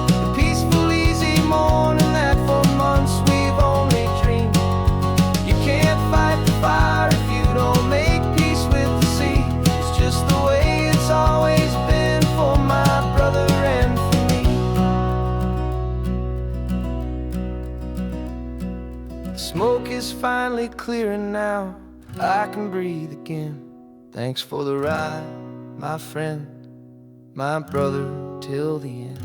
the peaceful, easy morning that for months we've only dreamed. You can't fight the fire if you don't make peace with the sea. It's just the way it's always been for my brother and for me. The smoke is finally clearing now, I can breathe again. Thanks for the ride, my friend, my brother, till the end.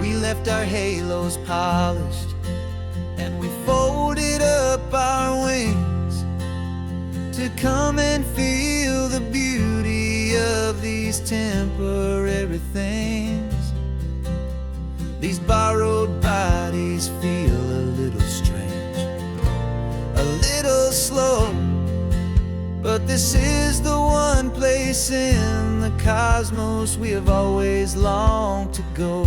We left our halos polished, and we folded up our wings to come and feel the beauty of these temporary things. These borrowed bodies feel a little strange, a little slow, but this is the one place in the cosmos we have always longed to go.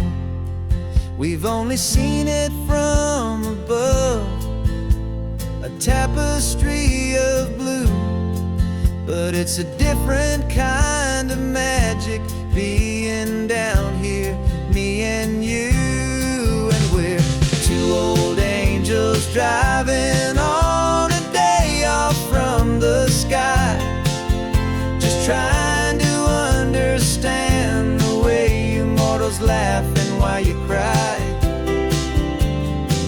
We've only seen it from above, a tapestry of blue, but it's a different kind of magic being down here, me and you. And we're two old angels driving on a day off from the sky, just trying to understand the way you mortals laugh and why you cry.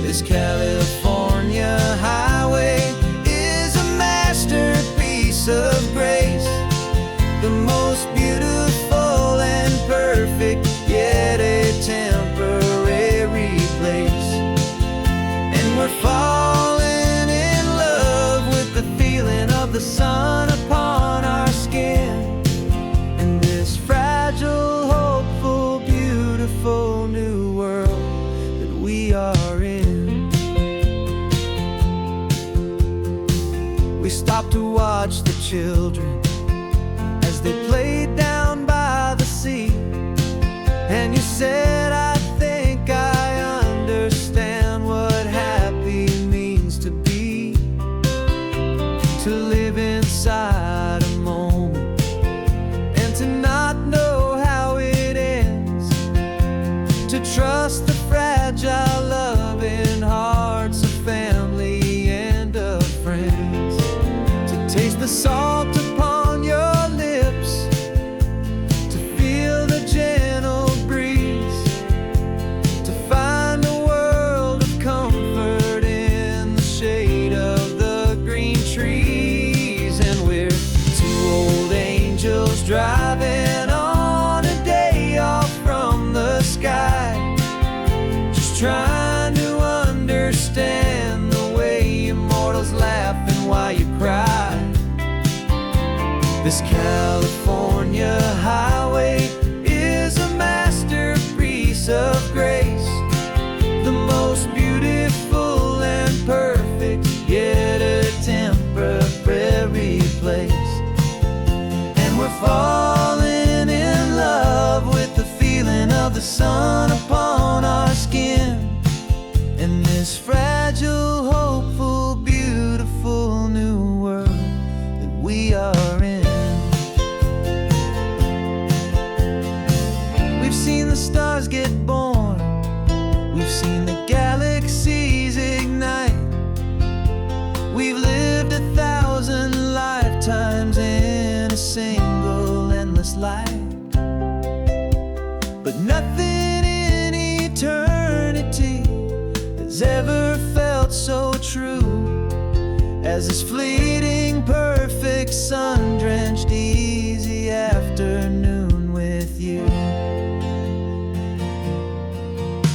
This California highway is a masterpiece of grace, the most beautiful and perfect, yet a temporary place. And we're falling in love with the feeling of the sun upon our skin, and this fragile, hopeful, beautiful new world that we are in. We stopped to watch the children as they played down by the sea, and you said, I think I understand what happy means to be, to live inside a moment and to not know how it ends, to trust the fragile loving hearts of family and of friends, to taste the salt upon your lips, to feel the gentle breeze, to find a world of comfort in the shade of the green trees. And we're two old angels driving on a day off from the sky, just trying to understand the way immortals laugh and why you cry. This California highway is a masterpiece of grace, the most beautiful and perfect, yet a temporary place. And we're falling in love with the feeling of the sun upon our skin, and this fragile, hopeful, beautiful new world that we are in. We've seen the stars get born, we've seen the galaxies ignite, we've lived 1,000 lifetimes in a single endless life, but nothing in eternity has ever felt so true as this fleeting, perfect, sun-drenched, easy afternoon with you.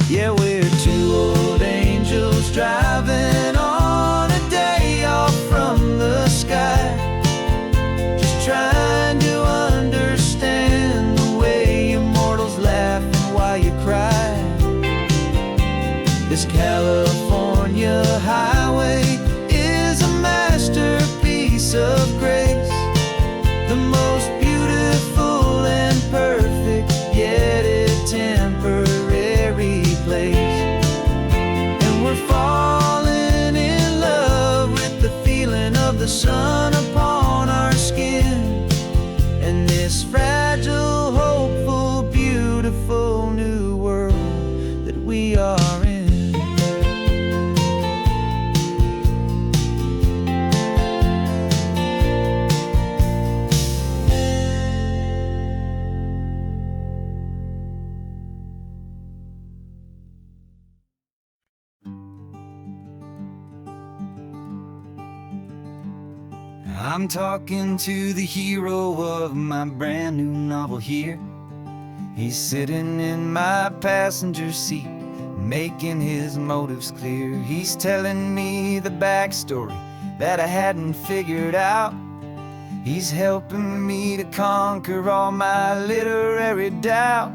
Yeah, we're two old angels driving on a day off from the sky, just trying to understand the way immortals laugh and why you cry. This This California highway is a masterpiece of grace, the most beautiful and perfect, yet a temporary place. And we're falling in love with the feeling of the sun upon our skin, and this fragile, hopeful, beautiful new world that we are in. I'm talking to the hero of my brand new novel here. He's sitting in my passenger seat, making his motives clear. He's telling me the backstory that I hadn't figured out. He's helping me to conquer all my literary doubt.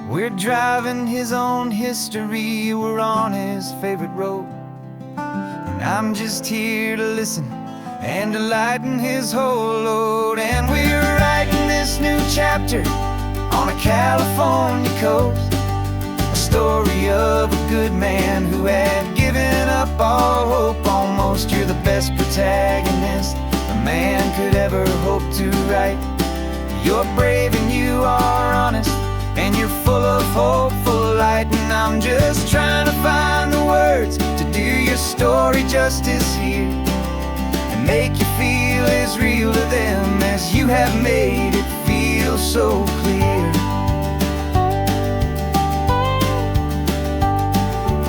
We're driving his own history, we're on his favorite road, and I'm just here to listen and to lighten his whole load. And we're writing this new chapter on a California coast, a story of a good man who had given up all hope almost. You're the best protagonist a man could ever hope to write. You're brave and you are honest, and you're full of hopeful light. And I'm just trying to find the words to do your story justice here, make you feel as real to them as you have made it feel so clear.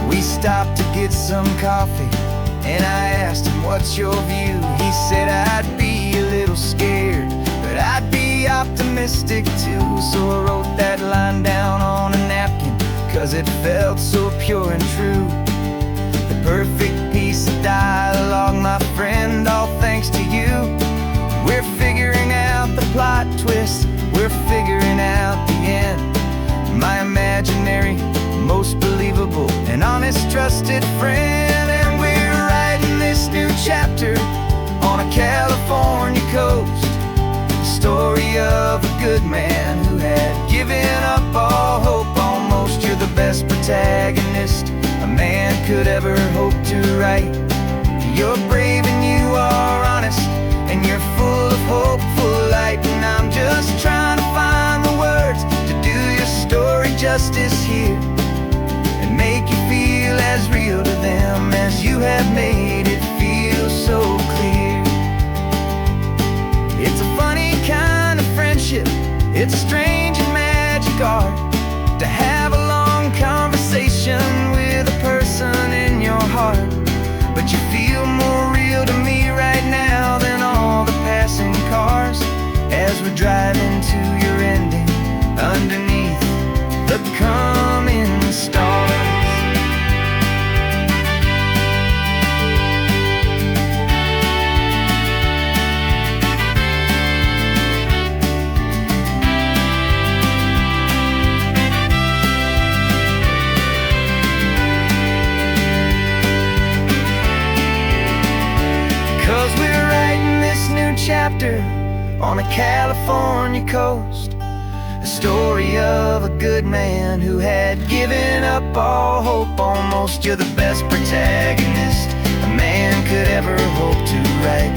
We stopped to get some coffee, and I asked him, what's your view? He said, I'd be a little scared, but I'd be optimistic too. So I wrote that line down on a napkin, 'cause it felt so pure and true. The perfect piece of dialogue, my friend, all thanks to you. We're figuring out the plot twist, we're figuring out the end. My imaginary, most believable and honest trusted friend. And we're writing this new chapter on a California coast, the story of a good man who had given up all hope almost. You're the best protagonist a man could ever hope to write. You're brave and you are honest, and you're full of hopeful light. And I'm just trying to find the words to do your story justice here, and make you feel as real to them as you have made it feel so clear. It's a funny kind of friendship, it's a strange and magic art to have a long conversation with a person in your heart. But you feel more real to me right now than all the passing cars, as we're driving to your ending underneath the coming stars. Chapter on a California coast, a story of a good man who had given up all hope almost. You're the best protagonist a man could ever hope to write.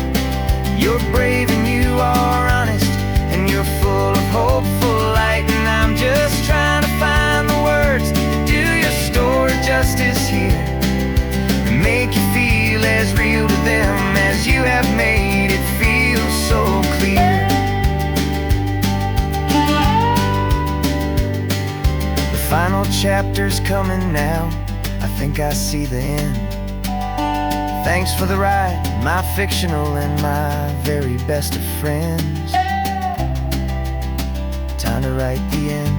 You're brave and you are honest, and you're full of hopeful light. And I'm just trying to find the words to do your story justice here, and make you feel as real to them as you have made it feel so clear. The final chapter's coming now, I think I see the end. Thanks for the ride, my fictional and my very best of friends. Time to write the end.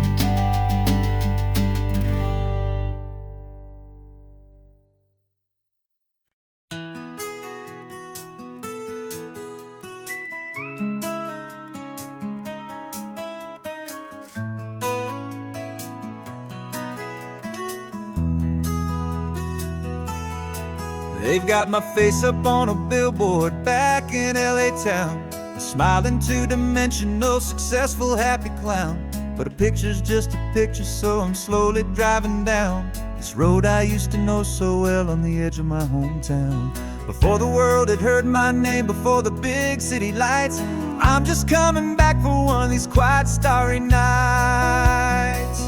They've got my face up on a billboard back in LA town. A smiling two-dimensional, successful, happy clown. But a picture's just a picture, so I'm slowly driving down this road I used to know so well on the edge of my hometown. Before the world had heard my name, before the big city lights, I'm just coming back for one of these quiet, starry nights.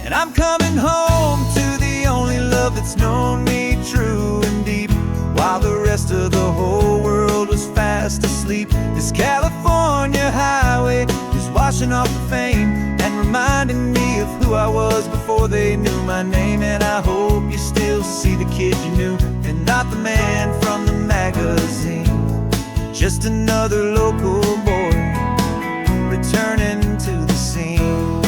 And I'm coming home to the only love that's known me true and deep, while the rest of the whole world was fast asleep. This California highway is washing off the fame and reminding me of who I was before they knew my name. And I hope you still see the kid you knew, and not the man from the magazine. Just another local boy returning to the scene.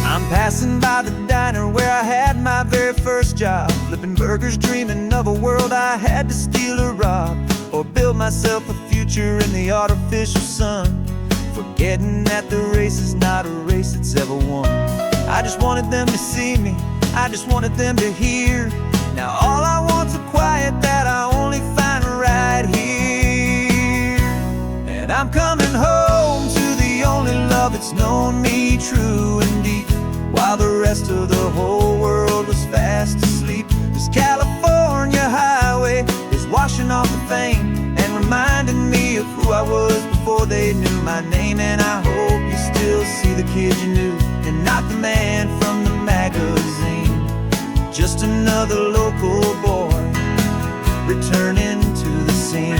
I'm passing by the diner where I had my very first job, flipping burgers, dreaming of a world I had to steal or rob, or build myself a future in the artificial sun, forgetting that the race is not a race that's ever won. I just wanted them to see me, I just wanted them to hear. Now all I want's a quiet that I only find right here. And I'm coming home to the only love that's known me true and deep, while the rest of the whole world was fast asleep. This California highway is washing off the fame and reminding me of who I was before they knew my name. And I hope you still see the kid you knew, and not the man from the magazine. Just another local boy returning to the scene.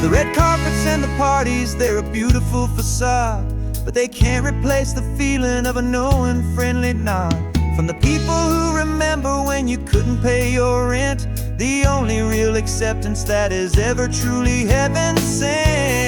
The red carpets and the parties, they're a beautiful facade, but they can't replace the feeling of a knowing, friendly nod from the people who remember when you couldn't pay your rent. The only real acceptance that is ever truly heaven sent.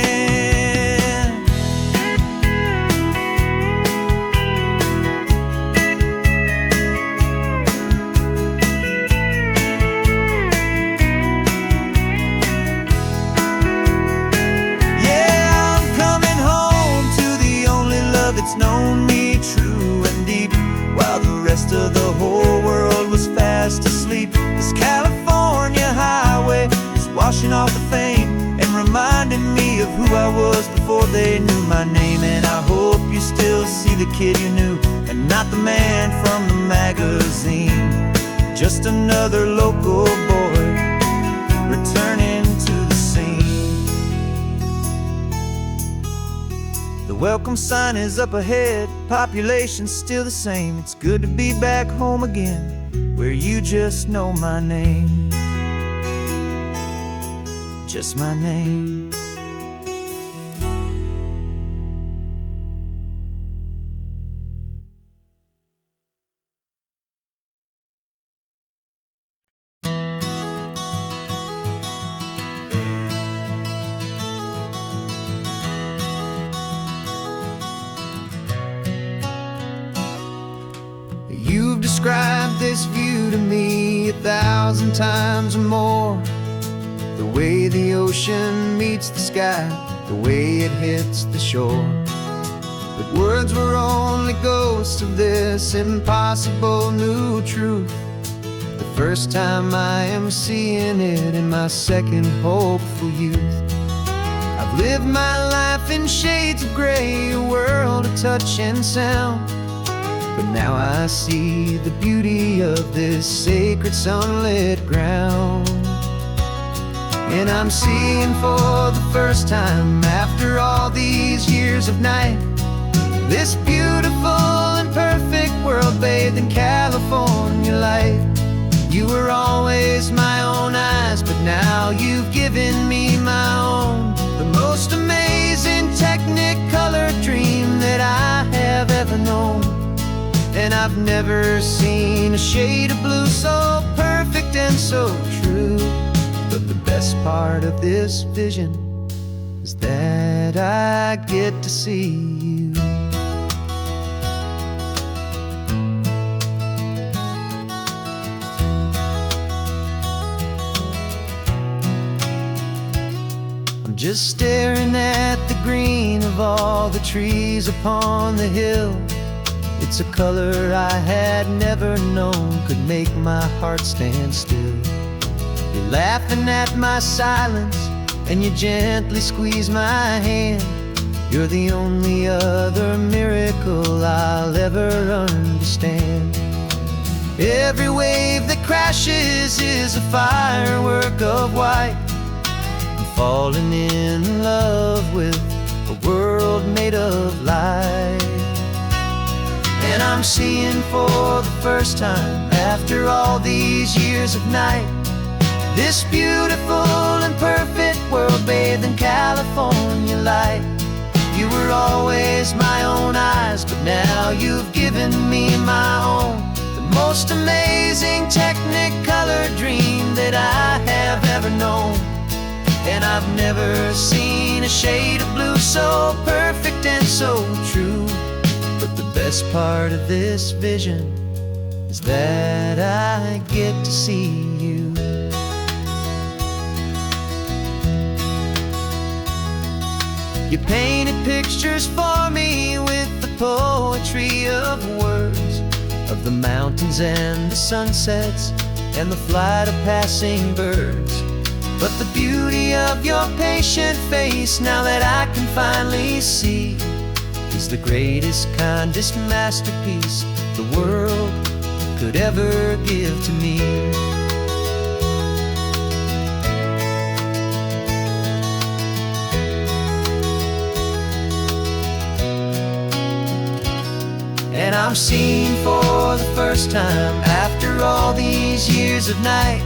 It's known me true and deep, while the rest of the whole world was fast asleep. This California highway is washing off the fame and reminding me of who I was before they knew my name. And I hope you still see the kid you knew, and not the man from the magazine. Just another local boy returning to the scene. The welcome sign is up ahead, population's still the same. It's good to be back home again, where you just know my name. Just my name. You've described this view to me 1,000 times or more. The way the ocean meets the sky, the way it hits the shore. But words were only ghosts of this impossible new truth. The first time I am seeing it in my second hopeful youth. I've lived my life in shades of gray, a world of touch and sound. But now I see the beauty of this sacred sunlit ground. And I'm seeing for the first time, after all these years of night, this beautiful and perfect world bathed in California light. You were always my own eyes, but now you've given me my own. The most amazing technicolor dream that I have ever known. And I've never seen a shade of blue so perfect and so true. But the best part of this vision is that I get to see you. I'm just staring at the green of all the trees upon the hill. It's a color I had never known could make my heart stand still. You're laughing at my silence, and you gently squeeze my hand. You're the only other miracle I'll ever understand. Every wave that crashes is a firework of white. I'm falling in love with a world made of light. And I'm seeing for the first time, after all these years of night, this beautiful and perfect world bathed in California light. You were always my own eyes, but now you've given me my own. The most amazing Technicolor dream that I have ever known. And I've never seen a shade of blue so perfect and so true. But the best part of this vision is that I get to see you. You painted pictures for me with the poetry of words, of the mountains and the sunsets and the flight of passing birds. But the beauty of your patient face, now that I can finally see, is the greatest, kindest masterpiece the world could ever give to me. And I'm seeing for the first time, after all these years of night,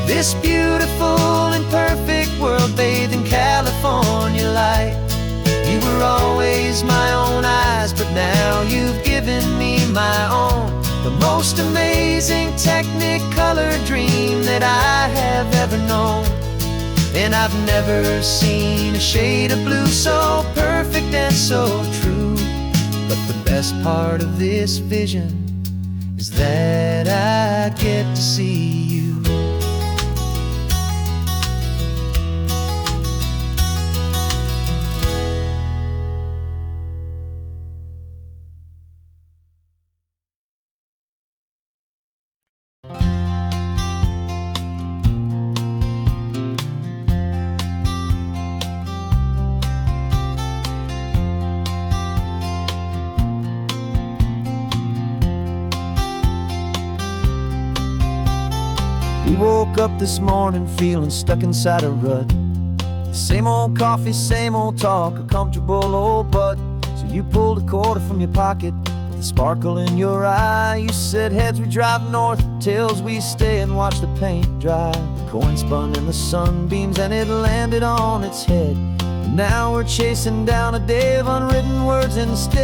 this beautiful and perfect world bathed in California light. You were always my own eyes, but now you've given me my own. The most amazing Technicolor dream that I have ever known. And I've never seen a shade of blue so perfect and so true. But the best part of this vision is that I get to see you. We woke up this morning feeling stuck inside a rut. Same old coffee, same old talk, a comfortable old butt. So you pulled a quarter from your pocket with a sparkle in your eye. You said heads we drive north, tails we stay and watch the paint dry. The coin spun in the sunbeams and it landed on its head. And now we're chasing down a day of unwritten words instead.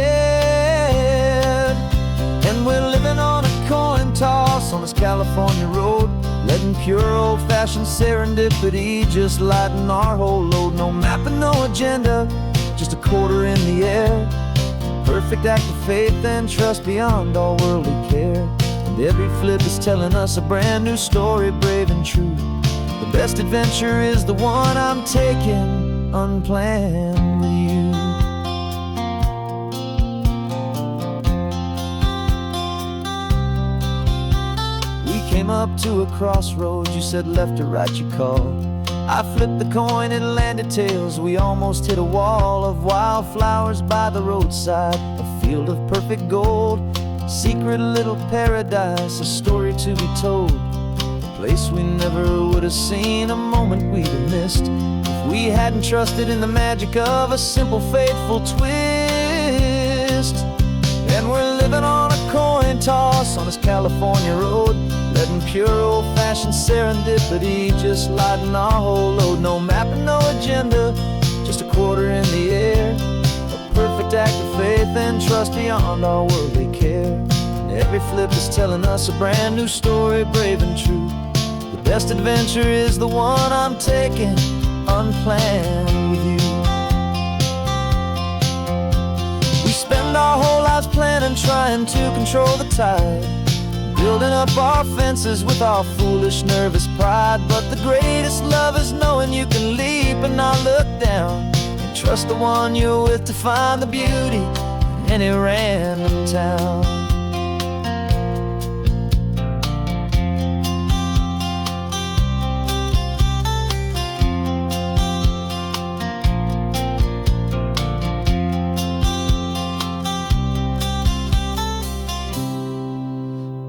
And we're living on a coin toss on this California road, letting pure old-fashioned serendipity just lighten our whole load. No map and no agenda, just a quarter in the air. Perfect act of faith and trust beyond all worldly care. And every flip is telling us a brand new story, brave and true. The best adventure is the one I'm taking unplanned with you. Came up to a crossroads, you said left or right you called. I flipped the coin, it landed tails. We almost hit a wall of wildflowers by the roadside, a field of perfect gold, secret little paradise, a story to be told, a place we never would have seen, a moment we'd have missed if we hadn't trusted in the magic of a simple faithful twist. And we're living on a coin toss on this California road, letting pure old-fashioned serendipity just lighten our whole load. No map and no agenda, just a quarter in the air. A perfect act of faith and trust beyond our worldly care. And every flip is telling us a brand new story, brave and true. The best adventure is the one I'm taking unplanned with you. We spend our whole lives planning, trying to control the tide, building up our fences with our foolish, nervous pride. But the greatest love is knowing you can leap and not look down, and trust the one you're with to find the beauty in any random town.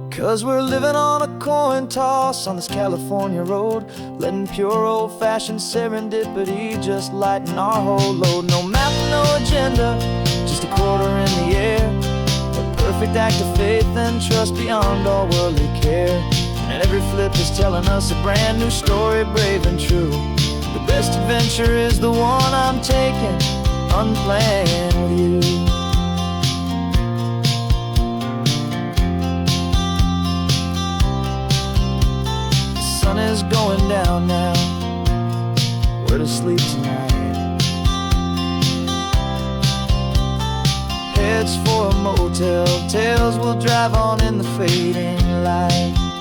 'Cause we're living on a coin toss on this California road, letting pure old-fashioned serendipity just lighten our whole load. No map, no agenda, just a quarter in the air, a perfect act of faith and trust beyond all worldly care. And every flip is telling us a brand new story, brave and true. The best adventure is the one I'm taking, unplanned with you. Sun is going down now, we're to sleep tonight. Heads for a motel, tails will drive on in the fading light.